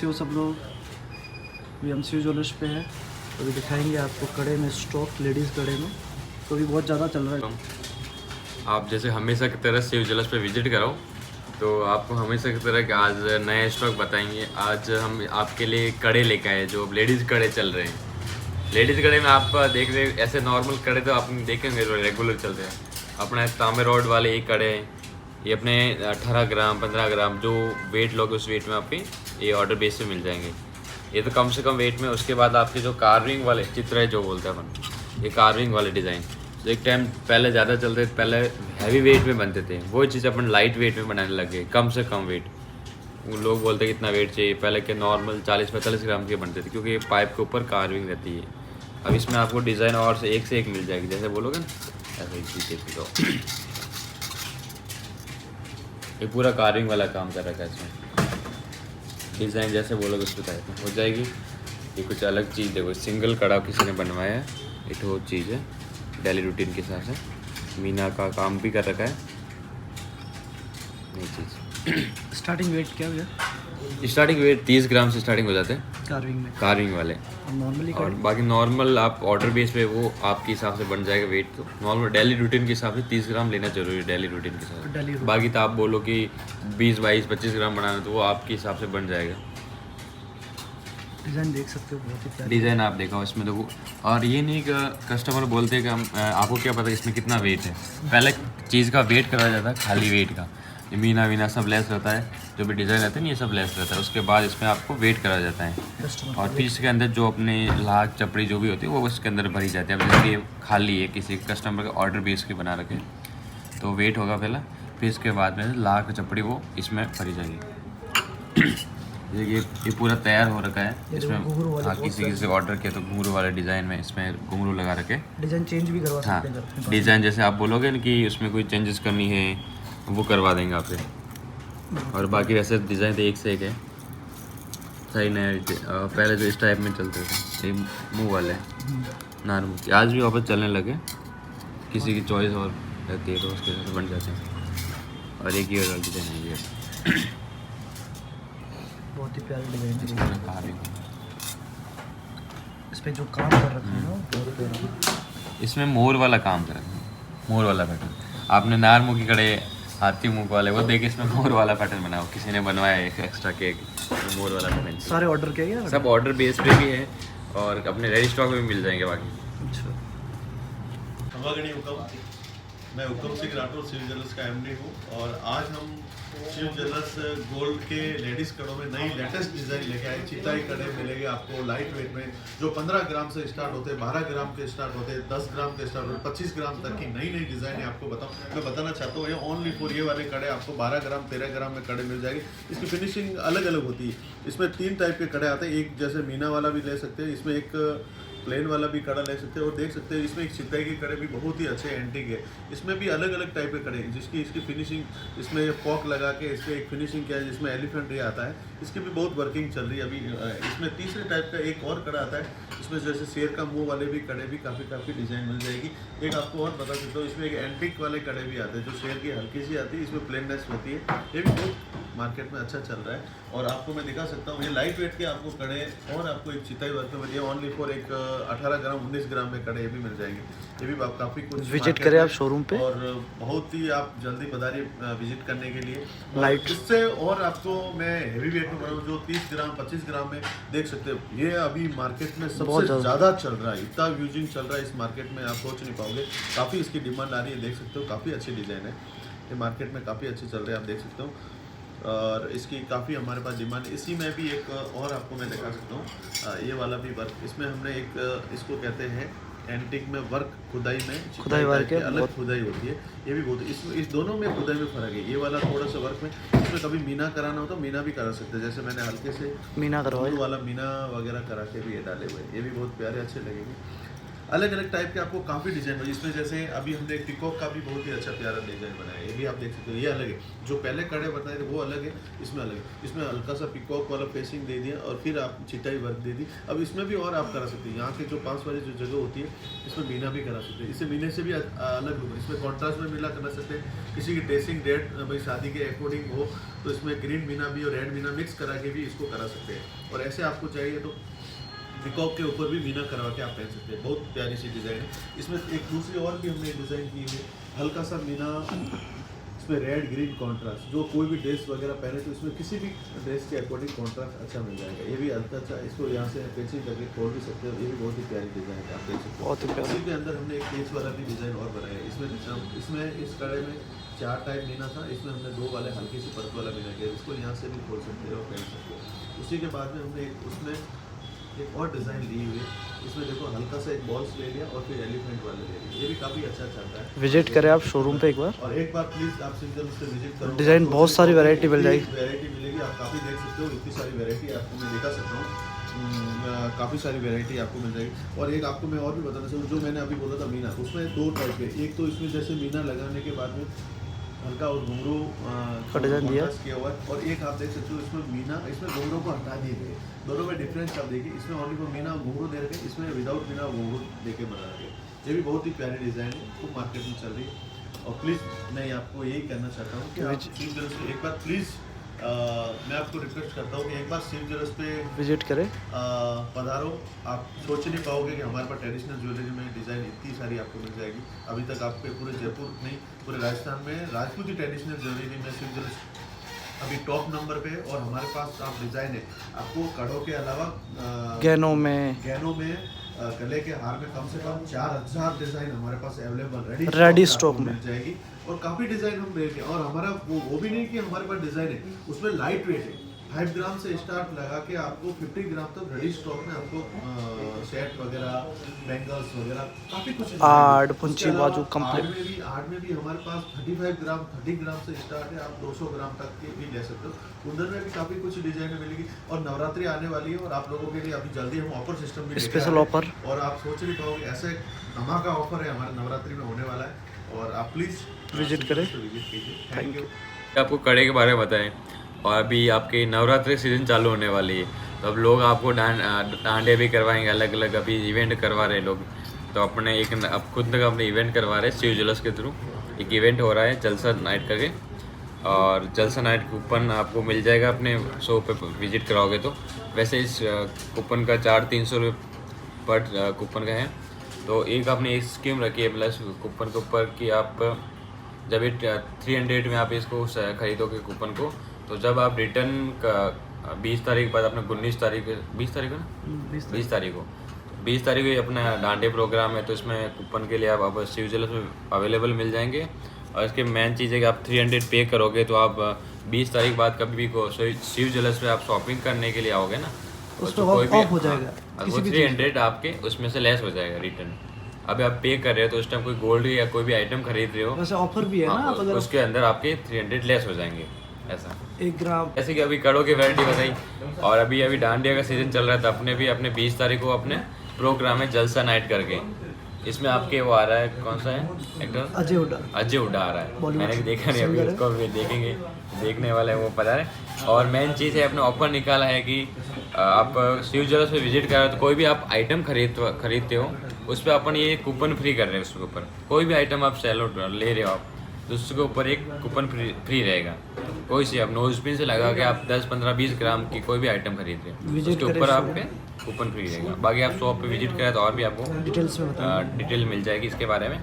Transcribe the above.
हो सब लोग, अभी हम सी ज्वेलर्स पे है। अभी दिखाएंगे आपको कड़े में स्टॉक, लेडीज़ कड़े में तो अभी बहुत ज़्यादा चल रहा है। आप जैसे हमेशा की तरह शिव ज्वेलर्स पे विजिट करो तो आपको हमेशा की तरह आज नया स्टॉक बताएंगे। आज हम आपके लिए कड़े लेके आए जो लेडीज़ कड़े चल रहे हैं। लेडीज़ कड़े में आप देख रहे ऐसे नॉर्मल कड़े तो आप देखेंगे जो रेगुलर चलते हैं। अपने तांबे रॉड वाले ये कड़े हैं, ये अपने 18 ग्राम 15 ग्राम जो वेट लोगे उस वेट में आपके ये ऑर्डर बेस पे मिल जाएंगे। ये तो कम से कम वेट में। उसके बाद आपके जो कार्विंग वाले चित्र है जो बोलते हैं अपन, ये कार्विंग वाले डिज़ाइन तो एक टाइम पहले ज़्यादा चलते थे, पहले हैवी वेट में बनते थे। वो चीज़ अपन लाइट वेट में बनाने लगे, कम से कम वेट। वो लोग बोलते हैं कितना वेट चाहिए, पहले के नॉर्मल 40-45 ग्राम के बनते थे क्योंकि ये पाइप के ऊपर कार्विंग रहती है। अब इसमें आपको डिज़ाइन और से एक मिल जाएगी, जैसे बोलोगे ना ऐसे ही चीज़। तो ये पूरा कार्विंग वाला काम कर रखा है इसमें। डिज़ाइन जैसे बोलोगे उस टाइप में हो जाएगी। ये कुछ अलग चीज़ देखो, सिंगल कड़ा किसी ने बनवाया है, ये तो चीज़ है डेली रूटीन के हिसाब से। मीना का काम भी कर रखा है नई चीज़। स्टार्टिंग वेट क्या भैया? स्टार्टिंग वेट 30 ग्राम से स्टार्टिंग हो जाते हैं कार्विंग वाले। नॉर्मली और बाकी नॉर्मल आप ऑर्डर बेस पे वो आपके हिसाब से बन जाएगा वेट। तो नॉर्मल डेली रूटीन के हिसाब से 30 ग्राम लेना जरूरी है डेली रूटीन के हिसाब से। बाकी तो आप बोलो कि 20, 22, 25 ग्राम बनाना तो वो आपके हिसाब से बन जाएगा। डिज़ाइन देख सकते हो, बहुत ही प्यारा डिज़ाइन आप देखो इसमें तो वो। और ये नहीं कि कस्टमर बोलते हैं कि हम आपको क्या पता इसमें कितना वेट है। पहले चीज़ का वेट कराया जाता है, खाली वेट का। ये मीना वीना सब लेस रहता है, जो भी डिज़ाइन रहते हैं ना ये सब लेस रहता है। उसके बाद इसमें आपको वेट करा जाता है और फिर इसके अंदर जो अपने लाख चपड़ी जो भी होती है वो उसके अंदर भरी जाती है। अब जैसे ये खाली है, किसी कस्टमर का ऑर्डर बेस के बना रखे तो वेट होगा पहला, फिर इसके बाद में लाख चपड़ी वो इसमें भरी जाएगी। ये पूरा तैयार हो रखा है इसमें। हाँ, किसी से ऑर्डर किया तो घुंघरू वाले डिज़ाइन में इसमें घुंघरू लगा रखे। डिज़ाइन चेंज भी करवा सकते हैं। हाँ, डिज़ाइन जैसे आप बोलोगे ना कि उसमें कोई चेंजेस करनी है वो करवा देंगे आपसे। और बाकी वैसे डिज़ाइन तो एक से एक है, सही नहीं। पहले जो इस टाइप में चलते थे ये मुँह वाले नॉर्मल, आज भी वापस चलने लगे। किसी की चॉइस और रहती है तो उसके हिसाब से बन जाते हैं। और एक ही और डिज़ाइन है ये, बहुत ही प्यारा डिज़ाइन है। इस पे जो काम कर रखा है ना बहुत प्यारा। इसमें मोर वाला काम कर रखा है, मोर वाला पैटर्न। आपने नार मुँह की कड़े हाथी मुँह वाले वो देखे, इसमें मोर वाला पैटर्न बनाओ किसी ने बनवाया है एक्स्ट्रा केक मोर वाला पैटर्न। सारे ऑर्डर किया गया? सब ऑर्डर बेस पे भी है और अपने रेडी स्टॉक में भी मिल जाएंगे बाकी। अच्छा, मैं हुक्म सिंह राठौर शिव ज्वेलर्स का एमडी हूँ और आज हम शिव ज्वेलर्स गोल्ड के लेडीज़ कड़ों में नई लेटेस्ट डिज़ाइन लेके आए। चिताई कड़े मिलेंगे आपको लाइट वेट में, जो 15 ग्राम से स्टार्ट होते हैं, 12 ग्राम के स्टार्ट होते हैं, 10 ग्राम के स्टार्ट होते हैं, 25 ग्राम तक की नई डिज़ाइन है। आपको मैं बताना चाहता हूँ ये ओनली फॉर ये वाले कड़े आपको 12 ग्राम 13 ग्राम में कड़े मिल जाएगी। इसकी फिनिशिंग अलग अलग होती है। इसमें 3 टाइप के कड़े आते हैं। एक जैसे मीना वाला भी ले सकते हैं, इसमें एक प्लेन वाला भी कड़ा ले सकते हैं और देख सकते हैं इसमें एक चिताई के कड़े भी बहुत ही अच्छे एंटीक है। इसमें भी अलग अलग टाइप के कड़े जिसकी इसकी फिनिशिंग, इसमें पॉक लगा के इसमें एक फिनिशिंग किया है जिसमें एलिफेंट ये आता है, इसकी भी बहुत वर्किंग चल रही है अभी। इसमें तीसरे टाइप का एक और कड़ा आता है, इसमें जैसे शेर का मुंह वाले भी कड़े भी काफ़ी डिज़ाइन मिल जाएगी। एक आपको और बता सकता हूँ, इसमें एक एंटीक वाले कड़े भी आते हैं जो शेर की हल्की सी आती है, इसमें प्लेननेस होती है। ये भी बहुत मार्केट में अच्छा चल रहा है। और आपको मैं दिखा सकता हूँ ये लाइट वेट के आपको कड़े और आपको एक चिताई वर्क में ये ओनली फॉर एक 18 ग्राम 19 ग्राम में कड़े ये भी मिल जाएंगे। ये भी आप काफ़ी कुछ विजिट करें आप शोरूम पे और बहुत ही आप जल्दी पधारिए विजिट करने के लिए। लाइट इससे और आपको मैं हेवी वेट में बनाऊँ जो 30 ग्राम 25 ग्राम में देख सकते हो, ये अभी मार्केट में सबसे ज़्यादा चल रहा है। इतना यूजिंग चल रहा है इस मार्केट में, आप सोच नहीं पाओगे। काफ़ी इसकी डिमांड आ रही है, देख सकते हो काफ़ी अच्छी डिज़ाइन है। ये मार्केट में काफ़ी अच्छी चल रही है, आप देख सकते हो। और इसकी काफ़ी हमारे पास डिमांड है। इसी में भी एक और आपको मैं दिखा सकता हूँ, ये वाला भी वर्क। इसमें हमने एक इसको कहते हैं एंटिक में वर्क, खुदाई में खुदाई वर्क है, अलग खुदाई होती है। ये भी बहुत इस दोनों में खुदाई में फ़र्क है। ये वाला थोड़ा सा वर्क में, इसमें कभी मीना कराना हो तो मीना भी करा सकते हैं। जैसे मैंने हल्के से मीना करवाया वाला मीना वगैरह करा के भी ये डाले हुए, ये भी बहुत प्यारे अच्छे लगेंगे। अलग अलग टाइप के आपको काफ़ी डिज़ाइन है। इसमें जैसे अभी हमने एक पिकॉक का भी बहुत ही अच्छा प्यारा डिज़ाइन बनाया है, ये भी आप देख सकते हो। ये अलग है, जो पहले कड़े बताए थे वो अलग है, इसमें अलग है। इसमें हल्का सा पिकॉक वाला फेसिंग दे दिया और फिर आप चिटाई वर्क दे दी। अब इसमें भी और आप करा सकते हैं, यहाँ के जो 5 वाली जो जगह होती है इसमें मीना भी करा सकते हैं। इससे मीने से भी अलग लुक, इसमें कॉन्ट्रास्ट में मीना करा सकते हैं। किसी की ड्रेसिंग रेड भाई शादी के अकॉर्डिंग हो तो इसमें ग्रीन मीना भी और रेड मीना मिक्स करा के भी इसको करा सकते हैं। और ऐसे आपको चाहिए तो पिकॉक के ऊपर भी मीना करवा के आप पहन सकते हैं। बहुत प्यारी सी डिज़ाइन है। इसमें एक दूसरी और भी हमने डिज़ाइन की है, हल्का सा मीना, इसमें रेड ग्रीन कॉन्ट्रास्ट, जो कोई भी ड्रेस वगैरह पहने तो इसमें किसी भी ड्रेस के अकॉर्डिंग कॉन्ट्रास्ट अच्छा मिल जाएगा। ये भी हल्का अच्छा, इसको यहाँ से पेंसिल करके खोल भी सकते हो। ये भी बहुत ही प्यारी डिज़ाइन है, आप देख सकते हो। बहुत ही प्यारा। इसी के अंदर हमने एक पेज वाला भी डिज़ाइन और बनाया है। इसमें इस कड़े में 4 टाइप मीना था, इसमें हमने 2 वाले हल्की सी पर्क वाला मीना किया। इसको यहाँ से भी खोल सकते हो, पहन सकते हो। उसी के बाद में हमने उसमें एक और डिज़ाइन ली हुई है। इसमें देखो हल्का सा एक बॉल्स ले लिया और फिर एलिफेंट वाले ले लिया। ये भी काफ़ी अच्छा चलता है। विजिट करें आप शोरूम पे एक बार, और एक बार प्लीज़ आप सिंगल से विजिट करो। डिज़ाइन बहुत सारी वैरायटी मिल जाएगी। वैरायटी मिलेगी, आप काफ़ी देख सकते हो। इतनी सारी वैरायटी आपको मैं दिखा सकता हूँ, काफ़ी सारी वैरायटी आपको मिल जाएगी। और एक आपको मैं और भी बताना चाहूँ, जो मैंने अभी बोला था मीना, उसमें 2 टाइप के। एक तो इसमें जैसे मीना लगाने के बाद में हल्का और घुंघरू का डिज़ाइन दिया किया हुआ है। और एक आप देख सकते हो इसमें मीना, इसमें घुंघरू को हटा दिए गए। दोनों में डिफरेंस आप देखिए, इसमें ओनली को मीना घुंघरू दे रखे, इसमें विदाउट मीना घुंघरू दे के बना रखे। ये भी बहुत ही प्यारी डिज़ाइन है, खूब मार्केट में चल रही है। और प्लीज़ मैं आपको यही कहना चाहता हूँ कि आप शिव ज्वेलर्स पे एक बार प्लीज़ मैं आपको रिक्वेस्ट करता हूँ कि एक बार शिव ज्वेलर्स पे विजिट करें। पधारो। आप सोच नहीं पाओगे कि हमारे पास ट्रेडिशनल ज्वेलरी में डिज़ाइन इतनी सारी आपको मिल जाएगी। अभी तक आपके पूरे जयपुर नहीं, पूरे राजस्थान में राजपूती ट्रेडिशनल ज्वेलरी में शिव ज्वेलर्स अभी टॉप नंबर पे है। और हमारे पास आप डिज़ाइन है, आपको कड़ों के अलावा गहनों में गले के हार में कम से कम 4000 डिज़ाइन हमारे पास अवेलेबल रेडी स्टॉक में मिल जाएगी। और काफ़ी डिज़ाइन हम देते हैं। और हमारा वो भी नहीं कि हमारे पास डिज़ाइन है, उसमें लाइट वेट है। 5 ग्राम से स्टार्ट लगा के आपको 50 ग्राम तक रेडी स्टॉक में आपको सेट वगैरह, बैंगल्स वगैरह काफ़ी कुछ। आर्ट पुंची बाजू कंप्लीट। आर्ट में भी हमारे पास 30 ग्राम से स्टार्ट है, आप 200 ग्राम तक के भी ले सकते हो। कुंदन में भी काफ़ी कुछ डिजाइन मिलेगी। और नवरात्रि आने वाली है और आप लोगों के लिए अभी जल्दी हम ऑफर सिस्टम भी स्पेशल ऑफर, और आप सोच नहीं पाओगे ऐसे धमाका ऑफर है हमारे नवरात्रि में होने वाला है। और आप प्लीज़ विजिट करें। विजिट कीजिए। Thank you. आपको कड़े के बारे में बताएं। और अभी आपकी नवरात्रि सीजन चालू होने वाली है, तो अब लोग आपको डांडे भी करवाएंगे, अलग अलग अभी इवेंट करवा रहे लोग। तो अपने एक अब खुद तक अपने इवेंट करवा रहे हैं शिव ज्वेलर्स के थ्रू। एक इवेंट हो रहा है जलसा नाइट करके, और जलसा नाइट कूपन आपको मिल जाएगा अपने शॉप पे विजिट कराओगे तो। वैसे इस कूपन का चार्ज 300 रुपये पर कूपन का है। तो एक आपने एक स्कीम रखी है प्लस कूपन के ऊपर कि आप जब ये 300 में आप इसको खरीदोगे कूपन को, तो जब आप रिटर्न का 20 तारीख बाद अपना 19 तारीख 20 तारीख को ना 20 तारीख को अपना डांडे प्रोग्राम है, तो इसमें कूपन के लिए आप शिव ज्वेलर्स में अवेलेबल मिल जाएंगे। और इसके मेन चीज़ है कि आप 300 पे करोगे तो आप 20 तारीख बाद कभी भी को शिव ज्वेलर्स पे आप शॉपिंग करने के लिए आओगे ना, उसमें ऑफ हो जाएगा, वो 300 आपके उसमें से लेस हो जाएगा रिटर्न। अभी आप पे कर रहे हो तो उस टाइम कोई गोल्ड या कोई भी आइटम खरीद रहे हो, वैसे ऑफर भी है ना, अगर उसके अंदर आपके 300 लेस हो जाएंगे। ऐसा 1 ग्राम जैसे कि अभी कड़ों की वैरायटी बताई। और अभी डांडिया का सीजन चल रहा है, तो अपने भी अपने 20 तारीख को अपने प्रोग्राम है जलसा नाइट करके। इसमें आपके वो आ रहा है, कौन सा है एक्टर, अजय हुड्डा आ रहा है। मैंने देखा नहीं अभी, उसको भी देखेंगे, देखने वाला है वो पता है। और मेन चीज़ है अपने ऑफर निकाला है कि आप शिव ज्वेलर्स पे विजिट कर रहे हो तो कोई भी आप आइटम खरीदते हो उस पर अपन ये कूपन फ्री कर रहे हैं। उसके ऊपर कोई भी आइटम आप सेल ले रहे हो आप, तो उसके ऊपर एक कूपन फ्री रहेगा। कोई सी आप नोज पिन से लगा के आप 10, 15, 20 ग्राम की कोई भी आइटम खरीद रहे हो उसके ऊपर आपके कूपन फ्री रहेगा। बाकी आप शॉप पे विजिट करें तो और भी आपको डिटेल मिल जाएगी इसके बारे में।